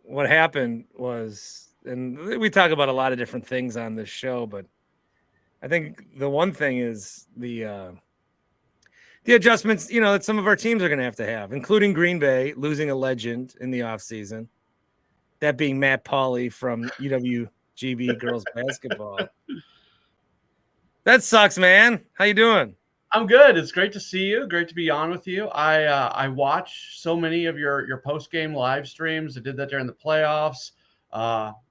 What happened was, and we talk about a lot of different things on this show, but I think the one thing is the adjustments, that some of our teams are going to have, including Green Bay losing a legend in the offseason, that being Matt Pauley from UWGB girls basketball. That sucks, man. How you doing? I'm good. It's great to see you. Great to be on with you. I watch so many of your post game live streams. I did that during the playoffs.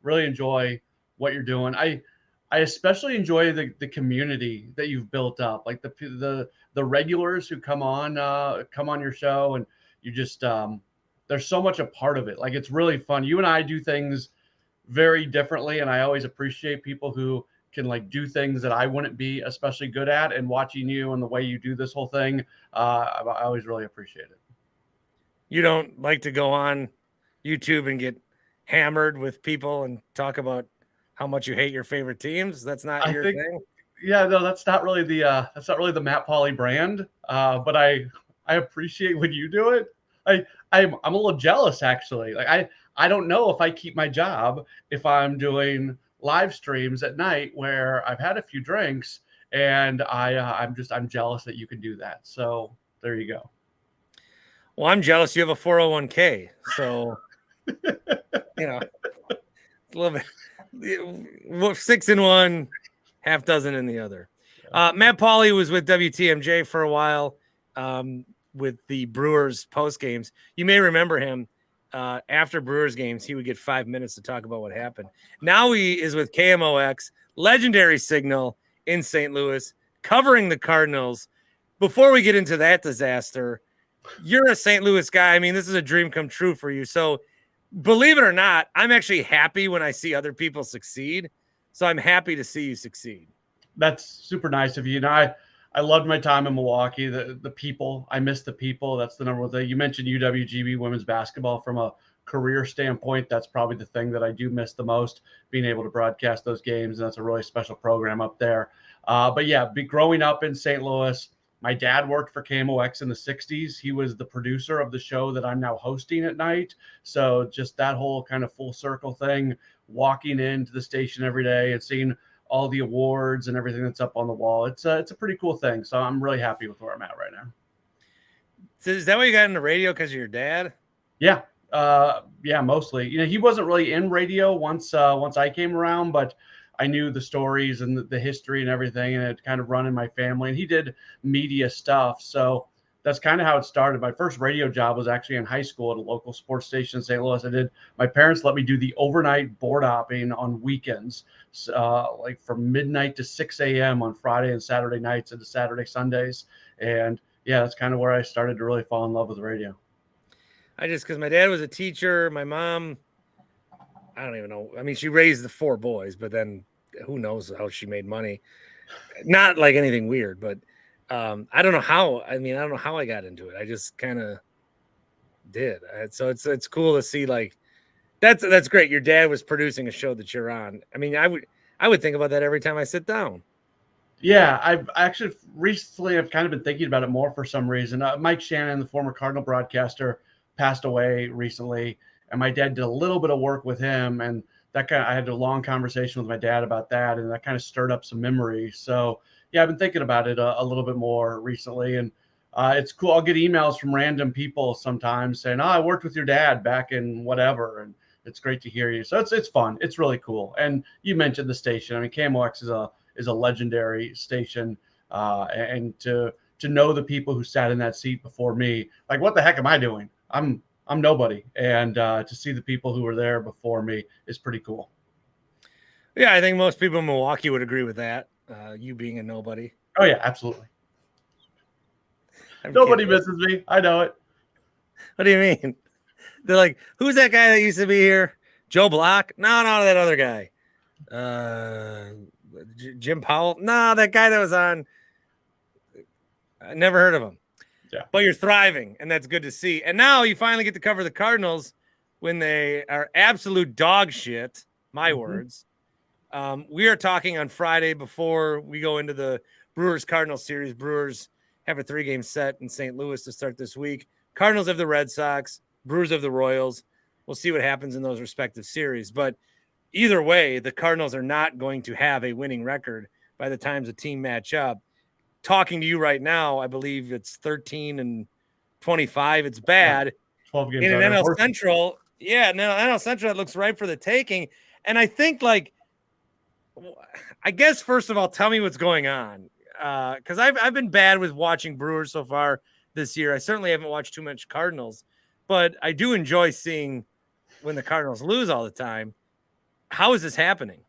Really enjoy what you're doing. I especially enjoy the community that you've built up, like the regulars who come on your show, and you just there's so much a part of it. Like it's really fun. You and I do things very differently, and I always appreciate people who can like do things that I wouldn't be especially good at. And watching you and the way you do this whole thing, I always really appreciate it. You don't like to go on YouTube and get hammered with people and talk about how much you hate your favorite teams? That's not your thing? Yeah, no, that's not really the Matt Pauley brand. But I appreciate when you do it. I'm a little jealous actually. Like I don't know if I keep my job if I'm doing live streams at night where I've had a few drinks, and I'm jealous that you can do that. So there you go. Well, I'm jealous. You have a 401k, so a little bit. 6 in one, half dozen in the other. Matt Pauley was with WTMJ for a while with the Brewers post games. You may remember him. After Brewers games, he would get 5 minutes to talk about what happened. Now he is with KMOX, legendary signal in St. Louis, covering the Cardinals. Before we get into that disaster, you're a St. Louis guy. I mean, this is a dream come true for you. So believe it or not, I'm actually happy when I see other people succeed. So I'm happy to see you succeed. That's super nice of you. And I loved my time in Milwaukee. The people, I miss the people. That's the number one thing. You mentioned UWGB women's basketball. From a career standpoint, that's probably the thing that I do miss the most, being able to broadcast those games. And that's a really special program up there. But yeah, growing up in St. Louis, my dad worked for KMOX in the 60s. He was the producer of the show that I'm now hosting at night. So just that whole kind of full circle thing, walking into the station every day and seeing all the awards and everything that's up on the wall. It's a pretty cool thing. So I'm really happy with where I'm at right now. So is that why you got into radio, because of your dad? Yeah. Yeah, mostly. He wasn't really in radio once I came around, but I knew the stories and the history and everything, and it kind of run in my family. And he did media stuff. So that's kind of how it started. My first radio job was actually in high school at a local sports station in St. Louis. My parents let me do the overnight board hopping on weekends, like from midnight to 6 a.m. on Friday and Saturday nights into Saturday, Sundays. And yeah, that's kind of where I started to really fall in love with radio. Because my dad was a teacher. My mom, I don't even know. I mean, she raised the 4 boys, but then who knows how she made money. Not like anything weird, but I don't know how. I don't know how I got into it. I just kind of did. So it's cool to see, like, that's great. Your dad was producing a show that you're on. I mean, I would think about that every time I sit down. Yeah, I've actually recently I've kind of been thinking about it more for some reason. Mike Shannon, the former Cardinal broadcaster, passed away recently, and my dad did a little bit of work with him, and I had a long conversation with my dad about that, and that kind of stirred up some memories. So yeah, I've been thinking about it a little bit more recently, and it's cool. I'll get emails from random people sometimes saying, "Oh, I worked with your dad back in whatever," and it's great to hear you. So it's fun. It's really cool. And you mentioned the station. I mean, KMOX is a legendary station, and to know the people who sat in that seat before me, like, what the heck am I doing? I'm nobody, and to see the people who were there before me is pretty cool. Yeah, I think most people in Milwaukee would agree with that. You being a nobody. Oh yeah, absolutely. Nobody misses me. I know it. What do you mean? They're like, who's that guy that used to be here? Joe Block? No, that other guy. Jim Powell? No, that guy that was on. I never heard of him. Yeah. But you're thriving, and that's good to see. And now you finally get to cover the Cardinals when they are absolute dog shit. My words. We are talking on Friday before we go into the Brewers-Cardinals series. Brewers have a 3-game set in St. Louis to start this week. Cardinals have the Red Sox. Brewers have the Royals. we'll see what happens in those respective series. But either way, the Cardinals are not going to have a winning record by the times the team match up. Talking to you right now, I believe it's 13-25. It's bad. 12 games in an out. NL Central. Yeah, no, NL Central, it looks ripe for the taking. And I think, like, I guess, first of all, tell me what's going on. Because I've been bad with watching Brewers so far this year. I certainly haven't watched too much Cardinals, but I do enjoy seeing when the Cardinals lose all the time. How is this happening?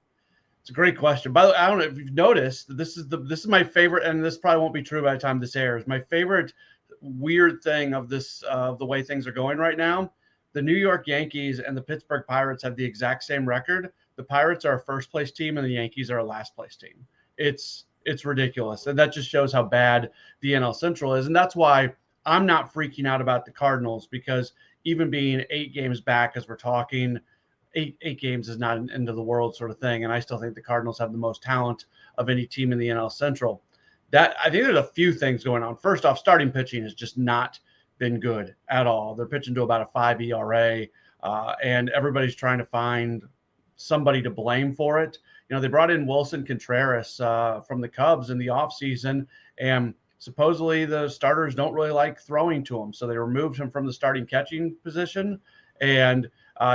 It's a great question. By the way, I don't know if you've noticed, this is my favorite, and this probably won't be true by the time this airs. My favorite weird thing of this, the way things are going right now. The New York Yankees and the Pittsburgh Pirates have the exact same record. The Pirates are a first place team and the Yankees are a last place team. It's ridiculous. And that just shows how bad the NL Central is. And that's why I'm not freaking out about the Cardinals, because even being 8 games back as we're talking, eight games is not an end of the world sort of thing. And I still think the Cardinals have the most talent of any team in the NL Central. That I think there's a few things going on. First off, starting pitching has just not been good at all. They're pitching to about a 5 ERA, and everybody's trying to find somebody to blame for it. You know, they brought in Wilson Contreras from the Cubs in the offseason, and supposedly the starters don't really like throwing to him. So they removed him from the starting catching position, and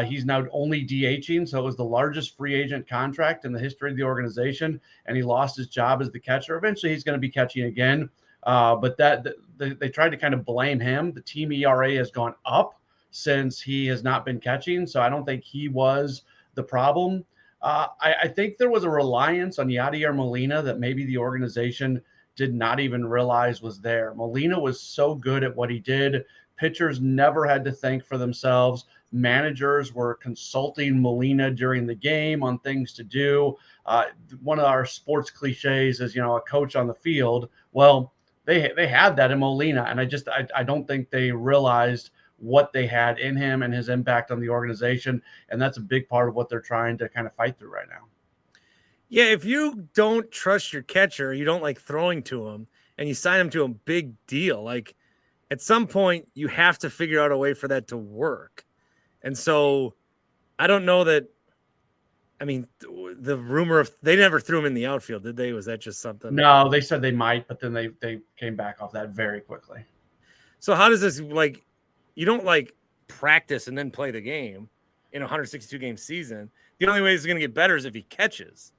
he's now only DHing. So it was the largest free agent contract in the history of the organization, and he lost his job as the catcher. Eventually he's going to be catching again. But they tried to kind of blame him. The team ERA has gone up since he has not been catching. So I don't think he was the problem. I think there was a reliance on Yadier Molina that maybe the organization did not even realize was there. Molina was so good at what he did. Pitchers never had to think for themselves. Managers were consulting Molina during the game on things to do. One of our sports cliches is, a coach on the field. Well, they had that in Molina, and I don't think they realized what they had in him and his impact on the organization, and that's a big part of what they're trying to kind of fight through right now. Yeah, if you don't trust your catcher, you don't like throwing to him, and you sign him to a big deal, like at some point you have to figure out a way for that to work. And so I don't know that. I mean, the rumor of they never threw him in the outfield, did they? Was that just something? No, they said they might, but then they came back off that very quickly. So how does this, like, you don't like practice and then play the game in a 162 game season? The only way he's going to get better is if he catches.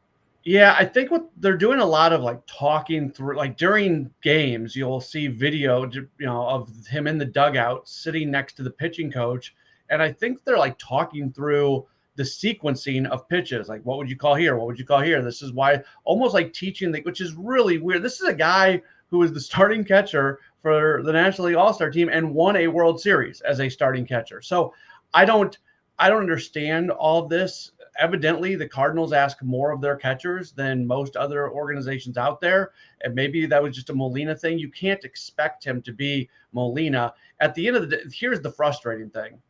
Yeah, I think what they're doing a lot of, like, talking through, like, during games, you'll see video, of him in the dugout sitting next to the pitching coach. And I think they're, like, talking through the sequencing of pitches. Like, what would you call here? What would you call here? This is why, almost like teaching, which is really weird. This is a guy who is the starting catcher for the National League All-Star team and won a World Series as a starting catcher. So I don't understand all of this. Evidently, the Cardinals ask more of their catchers than most other organizations out there. And maybe that was just a Molina thing. You can't expect him to be Molina. At the end of the day, here's the frustrating thing.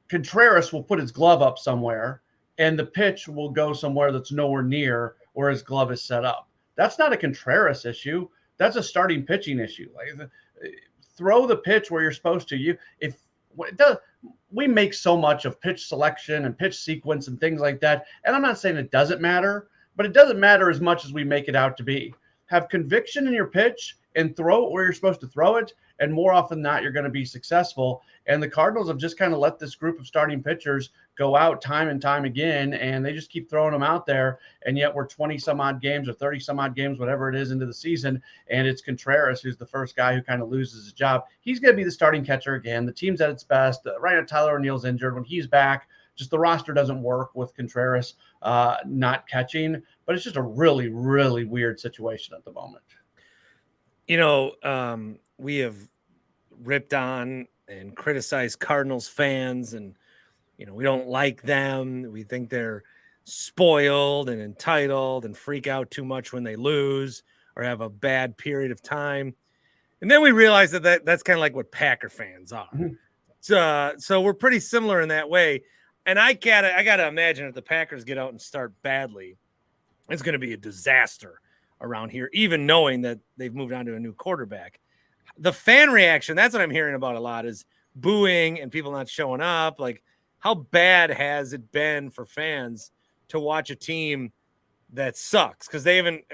Contreras will put his glove up somewhere, and the pitch will go somewhere that's nowhere near where his glove is set up. That's not a Contreras issue. That's a starting pitching issue. Like, throw the pitch where you're supposed to. We make so much of pitch selection and pitch sequence and things like that. And I'm not saying it doesn't matter, but it doesn't matter as much as we make it out to be. Have conviction in your pitch and throw it where you're supposed to throw it. And more often than not, you're going to be successful. And the Cardinals have just kind of let this group of starting pitchers go out time and time again, and they just keep throwing them out there. And yet we're 20 some odd games or 30 some odd games, whatever it is, into the season. And it's Contreras who's the first guy who kind of loses his job. He's going to be the starting catcher again. The team's at its best. Right now, Tyler O'Neill's injured. When he's back, just the roster doesn't work with Contreras not catching. But it's just a really, really weird situation at the moment. We have ripped on and criticized Cardinals fans, and we don't like them. We think they're spoiled and entitled and freak out too much when they lose or have a bad period of time. And then we realize that's kind of like what Packer fans are. Mm-hmm. So we're pretty similar in that way. And I gotta imagine if the Packers get out and start badly, it's going to be a disaster around here, even knowing that they've moved on to a new quarterback. The fan reaction, that's what I'm hearing about a lot, is booing and people not showing up. Like, how bad has it been for fans to watch a team that sucks? Because they haven't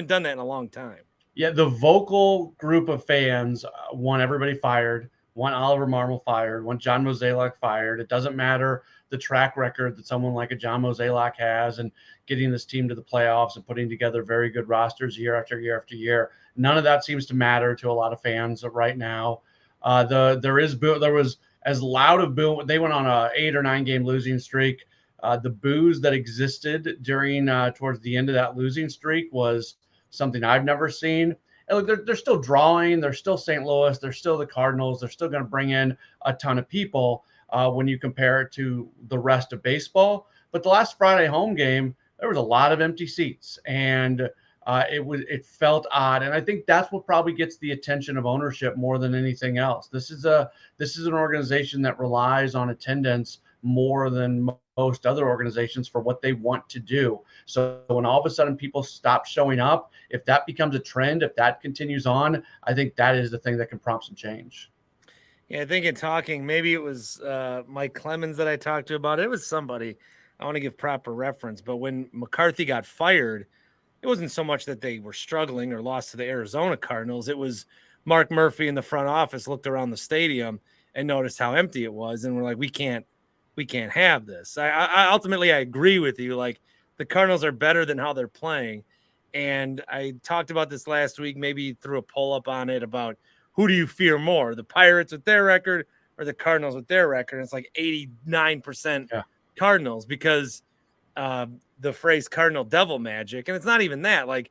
done that in a long time. Yeah, the vocal group of fans want everybody fired, want Oliver Marmol fired, want John Mozeliak fired. It doesn't matter the track record that someone like a John Mozeliak has and getting this team to the playoffs and putting together very good rosters year after year after year. None of that seems to matter to a lot of fans right now. There was as loud of boo. They went on a 8 or 9 game losing streak. The boos that existed during towards the end of that losing streak was something I've never seen. And look, they're still drawing. They're still St. Louis. They're still the Cardinals. They're still going to bring in a ton of people when you compare it to the rest of baseball. But the last Friday home game, there was a lot of empty seats, and it felt odd. And I think that's what probably gets the attention of ownership more than anything else. This is an organization that relies on attendance more than most other organizations for what they want to do. So when all of a sudden people stop showing up, if that becomes a trend, if that continues on, I think that is the thing that can prompt some change. Yeah, I think in talking, maybe it was Mike Clemens that I talked to about it. It was somebody. I want to give proper reference, but when McCarthy got fired, it wasn't so much that they were struggling or lost to the Arizona Cardinals. It was Mark Murphy in the front office looked around the stadium and noticed how empty it was, and we're like, we can't have this. I ultimately agree with you. Like, the Cardinals are better than how they're playing. And I talked about this last week, maybe threw a poll up on it about who do you fear more, the Pirates with their record or the Cardinals with their record. And it's like 89% Cardinals, because the phrase Cardinal devil magic. And it's not even that. Like,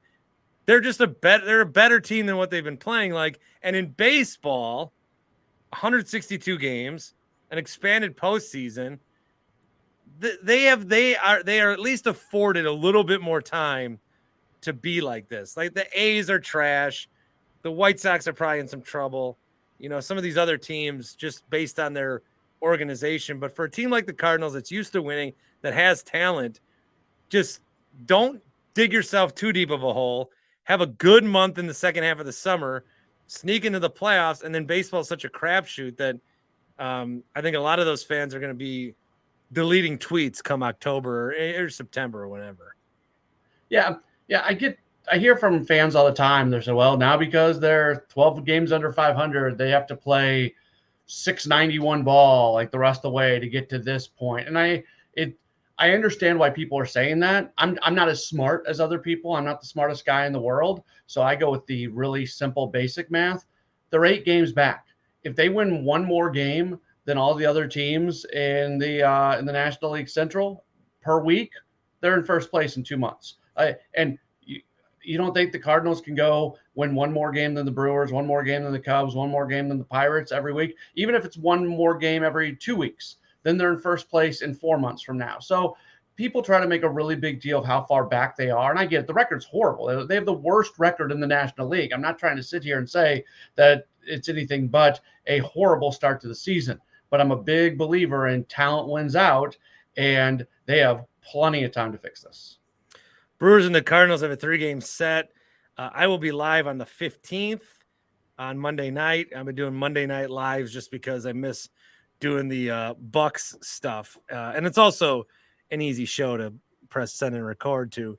they're a better team than what they've been playing. Like, and in baseball, 162 games, an expanded postseason, they are at least afforded a little bit more time to be like this. Like, the A's are trash. The White Sox are probably in some trouble. You know, some of these other teams just based on their organization. But for a team like the Cardinals that's used to winning, that has talent, just don't dig yourself too deep of a hole. Have a good month in the second half of the summer, sneak into the playoffs, and then baseball is such a crapshoot that I think a lot of those fans are going to be deleting tweets come October or September or whenever. Yeah. I hear from fans all the time. They're saying, well, now because they're 12 games under 500, they have to play 691 ball like the rest of the way to get to this point. And I understand why people are saying that. I'm not as smart as other people. I'm not the smartest guy in the world. So I go with the really simple, basic math. They're 8 games back. If they win one more game than all the other teams in the National League Central per week, they're in first place in 2 months. And you don't think the Cardinals can go win one more game than the Brewers, one more game than the Cubs, one more game than the Pirates every week? Even if it's one more game every 2 weeks, then they're in first place in 4 months from now. So people try to make a really big deal of how far back they are. And I get it. The record's horrible. They have the worst record in the National League. I'm not trying to sit here and say that it's anything but a horrible start to the season. But I'm a big believer in talent wins out, and they have plenty of time to fix this. Brewers and the Cardinals have a 3-game set. I will be live on the 15th on Monday night. I've been doing Monday night lives just because I miss doing the Bucks stuff. And it's also an easy show to press send and record to.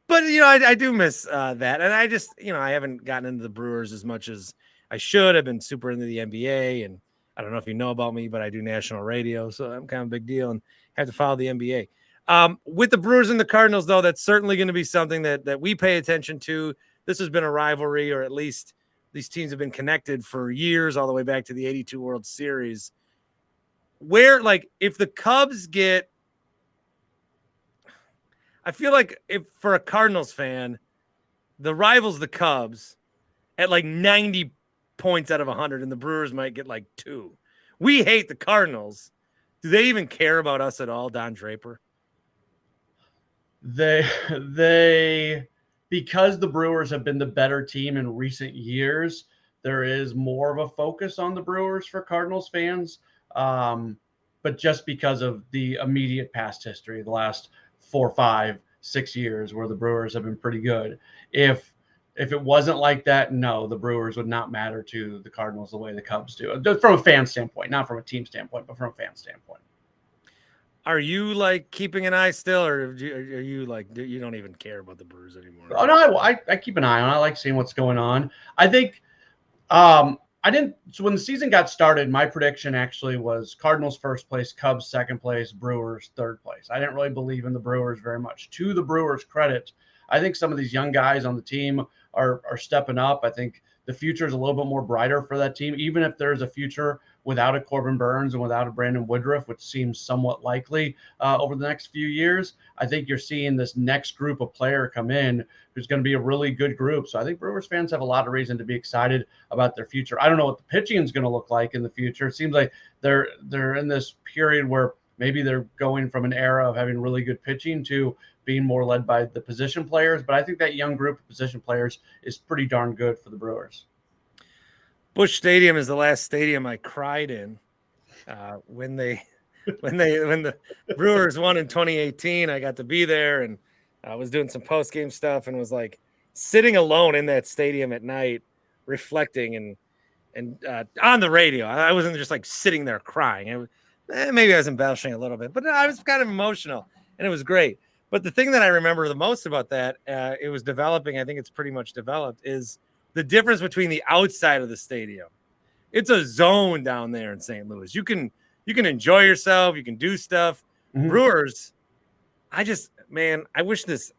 But, you know, I do miss that. And I just, you know, I haven't gotten into the Brewers as much as I should. I've been super into the NBA. And I don't know if you know about me, but I do national radio. So I'm kind of a big deal and have to follow the NBA. With the Brewers and the Cardinals, though, that's certainly going to be something that we pay attention to. This has been a rivalry, or at least these teams have been connected for years, all the way back to the 82 World Series. Where, like, if the Cubs get – I feel like if for a Cardinals fan, the rival's the Cubs at like 90 points out of 100, and the Brewers might get like 2. We hate the Cardinals. Do they even care about us at all, Don Draper? They because the Brewers have been the better team in recent years, there is more of a focus on the Brewers for Cardinals fans. But just because of the immediate past history, the last 4, 5, 6 years where the Brewers have been pretty good. If if it wasn't like that, no, the Brewers would not matter to the Cardinals the way the Cubs do. From a fan standpoint, not from a team standpoint, but from a fan standpoint. Are you like keeping an eye still, or are you like you don't even care about the Brewers anymore? Oh no, I keep an eye on. I like seeing what's going on. I think I didn't. So when the season got started, my prediction actually was Cardinals first place, Cubs second place, Brewers third place. I didn't really believe in the Brewers very much. To the Brewers' credit, I think some of these young guys on the team are stepping up. I think the future is a little bit more brighter for that team, even if there's a future without a Corbin Burns and without a Brandon Woodruff, which seems somewhat likely over the next few years. I think you're seeing this next group of player come in who's going to be a really good group. So I think Brewers fans have a lot of reason to be excited about their future. I don't know what the pitching is going to look like in the future. It seems like they're in this period where maybe they're going from an era of having really good pitching to being more led by the position players. But I think that young group of position players is pretty darn good for the Brewers. Busch Stadium is the last stadium I cried in when the Brewers won in 2018. I got to be there, and I was doing some post game stuff, and was like sitting alone in that stadium at night, reflecting and on the radio. I wasn't just like sitting there crying. Maybe I was embellishing a little bit, but I was kind of emotional, and it was great. But the thing that I remember the most about that, it was developing. I think it's pretty much developed. Is the difference between the outside of the stadium. It's a zone down there in St. Louis. You can enjoy yourself. You can do stuff. Mm-hmm. Brewers, I wish this,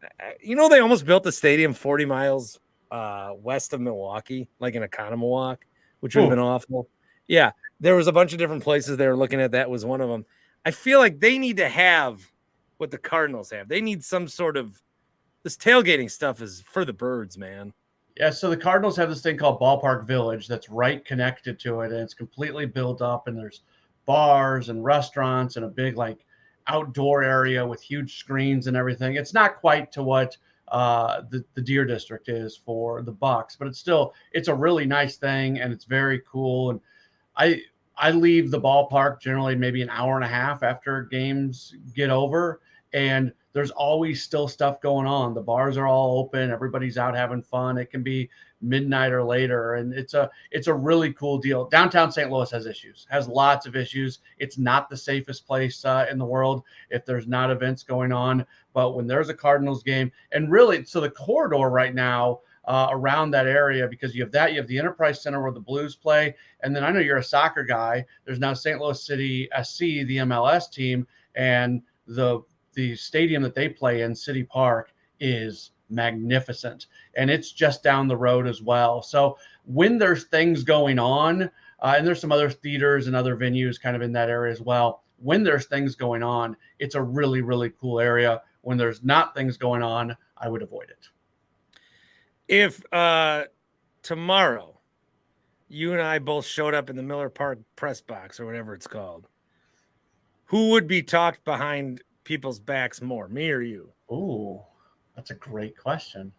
they almost built the stadium 40 miles west of Milwaukee, like in Economilwaukee, which would have been awful. Yeah, there was a bunch of different places they were looking at. That was one of them. I feel like they need to have what the Cardinals have. They need some sort of, this tailgating stuff is for the birds, man. Yeah, so the Cardinals have this thing called Ballpark Village that's right connected to it, and it's completely built up, and there's bars and restaurants and a big like outdoor area with huge screens and everything. It's not quite to what the Deer District is for the Bucks, but it's a really nice thing, and it's very cool. And I leave the ballpark generally maybe an hour and a half after games get over, and there's always still stuff going on. The bars are all open. Everybody's out having fun. It can be midnight or later. And it's a really cool deal. Downtown St. Louis has lots of issues. It's not the safest place in the world if there's not events going on. But when there's a Cardinals game, and really, so the corridor right now around that area, because you have the Enterprise Center where the Blues play. And then I know you're a soccer guy. There's now St. Louis City SC, the MLS team, and the stadium that they play in, City Park, is magnificent, and it's just down the road as well. So when there's things going on, and there's some other theaters and other venues kind of in that area as well, when there's things going on, it's a really, really cool area. When there's not things going on, I would avoid it. If tomorrow you and I both showed up in the Miller Park press box or whatever it's called, who would be talked behind people's backs more, me or you? Oh, that's a great question.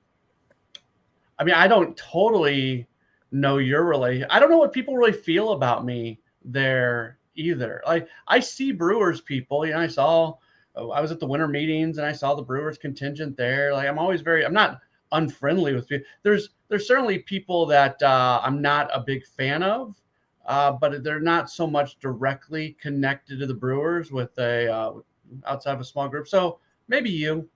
I mean, I don't totally know your relation. I don't know what people really feel about me there either. Like, I see Brewers people, I was at the winter meetings and I saw the Brewers contingent there. Like, I'm not unfriendly with people. There's certainly people that I'm not a big fan of, but they're not so much directly connected to the Brewers with outside of a small group. So maybe you,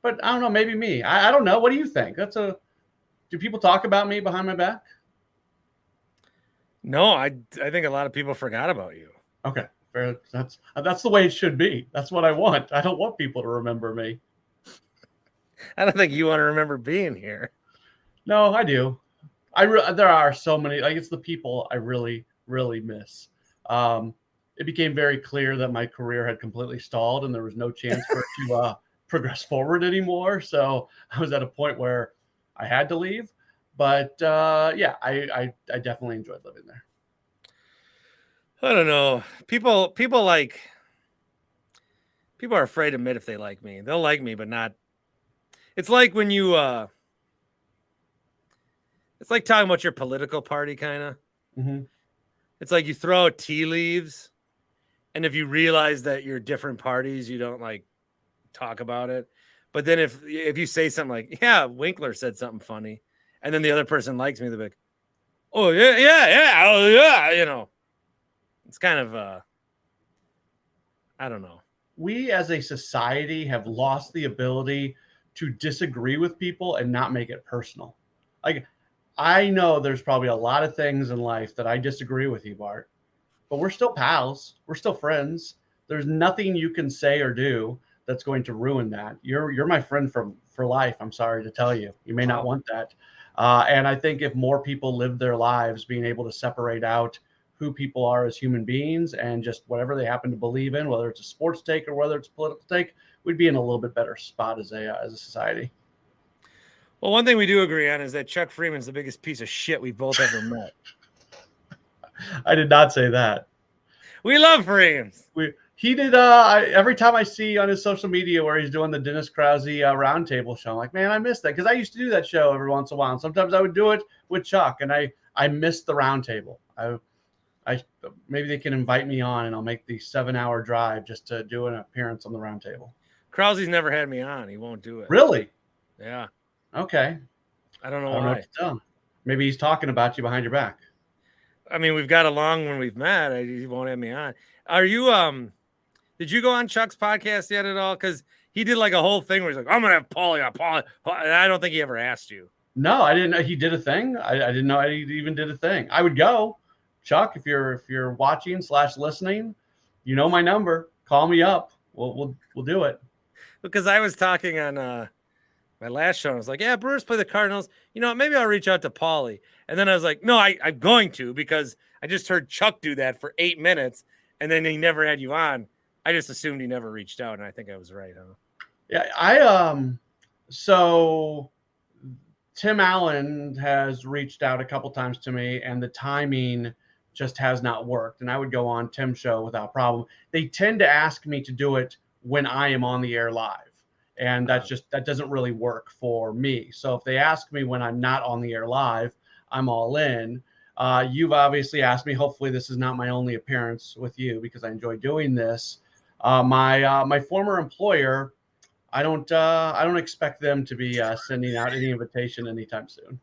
but I don't know, maybe me. I don't know. What do you think? Do people talk about me behind my back? No, I think a lot of people forgot about you. Okay, fair. That's the way it should be. That's what I want. I don't want people to remember me. I don't think you want to remember being here. No, I do. There are so many, like, it's the people I really, really miss. It became very clear that my career had completely stalled and there was no chance for it to progress forward anymore. So I was at a point where I had to leave. But yeah, I definitely enjoyed living there. I don't know. People are afraid to admit if they like me. They'll like me, but not. It's like when you it's like talking about your political party, kind of. Mm-hmm. It's like you throw out tea leaves, and if you realize that you're different parties, you don't like talk about it. But then if you say something like, yeah, Winkler said something funny, and then the other person likes me, they're like, oh, yeah, oh, yeah, it's kind of, I don't know. We as a society have lost the ability to disagree with people and not make it personal. Like, I know there's probably a lot of things in life that I disagree with you, Bart, but we're still pals. We're still friends. There's nothing you can say or do that's going to ruin that. You're my friend for life. I'm sorry to tell you. You may not want that. And I think if more people live their lives being able to separate out who people are as human beings and just whatever they happen to believe in, whether it's a sports take or whether it's a political take, we'd be in a little bit better spot as a society. Well, one thing we do agree on is that Chuck Freeman's the biggest piece of shit we've both ever met. I did not say that. We love Freeman's. He did. Every time I see on his social media where he's doing the Dennis Krause roundtable show, I'm like, man, I missed that because I used to do that show every once in a while. And sometimes I would do it with Chuck, and I missed the roundtable. I maybe they can invite me on, and I'll make the 7-hour drive just to do an appearance on the roundtable. Krause's never had me on. He won't do it. Really? Yeah. Okay. I don't know I why. don't know what to tell. Maybe he's talking about you behind your back. I mean, we've got along when we've met. He won't have me on. Are you did you go on Chuck's podcast yet at all? Because he did like a whole thing where he's like, I'm gonna have Pauley on Pauley. And I don't think he ever asked you. No, I didn't know he did a thing. I didn't know he even did a thing. I would go. Chuck, if you're watching / listening, you know my number. Call me up. We'll do it. Because I was talking on my last show, and I was like, yeah, Brewers play the Cardinals. Maybe I'll reach out to Pauley. And then I was like, no, I'm going to, because I just heard Chuck do that for 8 minutes, and then he never had you on. I just assumed he never reached out, and I think I was right, huh? Yeah, so Tim Allen has reached out a couple times to me, and the timing just has not worked. And I would go on Tim's show without problem. They tend to ask me to do it when I am on the air live. And that doesn't really work for me. So if they ask me when I'm not on the air live, I'm all in. You've obviously asked me. Hopefully this is not my only appearance with you, because I enjoy doing this. My former employer, I don't expect them to be sending out any invitation anytime soon.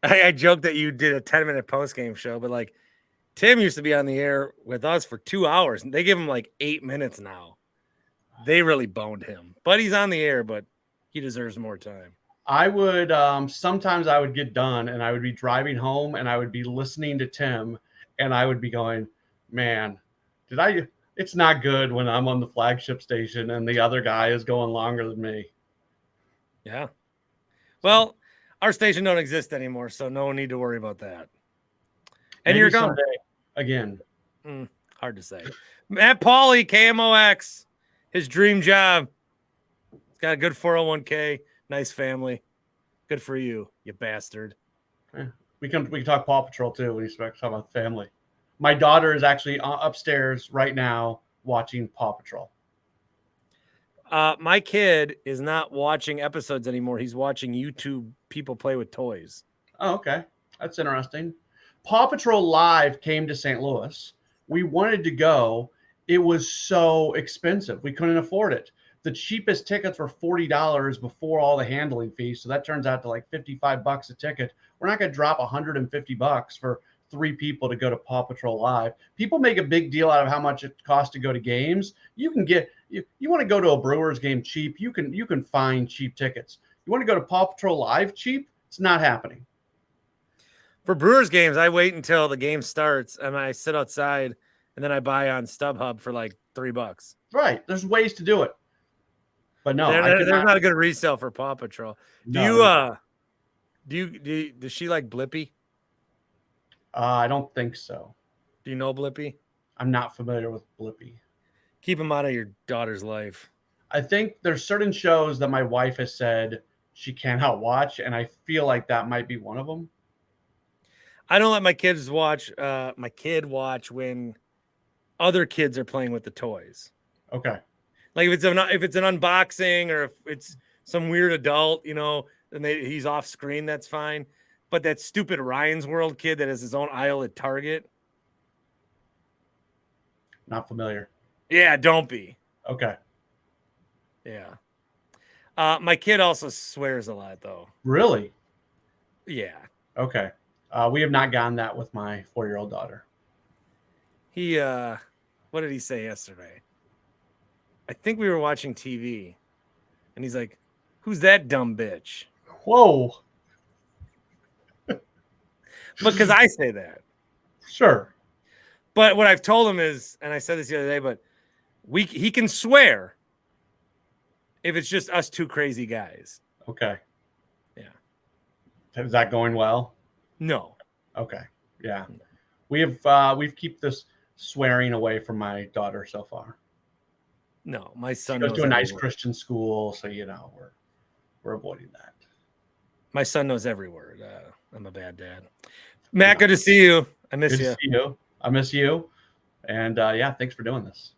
I joked that you did a 10-minute post-game show, but like Tim used to be on the air with us for 2 hours, and they give him like 8 minutes now. They really boned him, but he's on the air, but he deserves more time. I would sometimes I would get done and I would be driving home and I would be listening to Tim and I would be going, man, it's not good when I'm on the flagship station and the other guy is going longer than me. Yeah. Well, our station don't exist anymore, so no need to worry about that. And Maybe you're gone again. Hard to say. Matt Pauley, KMOX, his dream job. He's got a good 401k, nice family. Good for you, you bastard. Yeah. We can talk Paw Patrol too when you talk about family. My daughter is actually upstairs right now watching Paw Patrol. My kid is not watching episodes anymore. He's watching YouTube people play with toys. Oh, okay. That's interesting. Paw Patrol Live came to St. Louis. We wanted to go. It was so expensive. We couldn't afford it. The cheapest tickets were $40 before all the handling fees. So that turns out to like $55 a ticket. We're not going to drop $150 for 3 people to go to Paw Patrol Live. People make a big deal out of how much it costs to go to games. You can get, you want to go to a Brewers game cheap, you can find cheap tickets. You want to go to Paw Patrol Live cheap? It's not happening. For Brewers games, I wait until the game starts and I sit outside and then I buy on StubHub for like $3. Right. There's ways to do it. But no, there's not a good resale for Paw Patrol. Does she like Blippi? I don't think so. Do you know Blippi? I'm not familiar with Blippi. Keep him out of your daughter's life. I think there's certain shows that my wife has said she cannot watch, and I feel like that might be one of them. I don't let my kids watch. My kid watch when other kids are playing with the toys. Okay. Like if it's an unboxing or if it's some weird adult, and he's off screen, that's fine. But that stupid Ryan's World kid that has his own aisle at Target. Not familiar. Yeah, don't be. Okay. Yeah. My kid also swears a lot, though. Really? Yeah. Okay. We have not gotten that with my 4-year-old daughter. He, what did he say yesterday? I think we were watching TV, and he's like, "Who's that dumb bitch?" Whoa. Because I say that. Sure. But what I've told him is, and I said this the other day, but he can swear if it's just us two crazy guys. Okay. Yeah. Is that going well? No. Okay. Yeah. We've keep this swearing away from my daughter so far. No, my son She goes knows to a nice every word. Christian school, so we're avoiding that. My son knows every word. I'm a bad dad. Matt, good to see you. I miss Good you. to see you. I miss you. And yeah, thanks for doing this.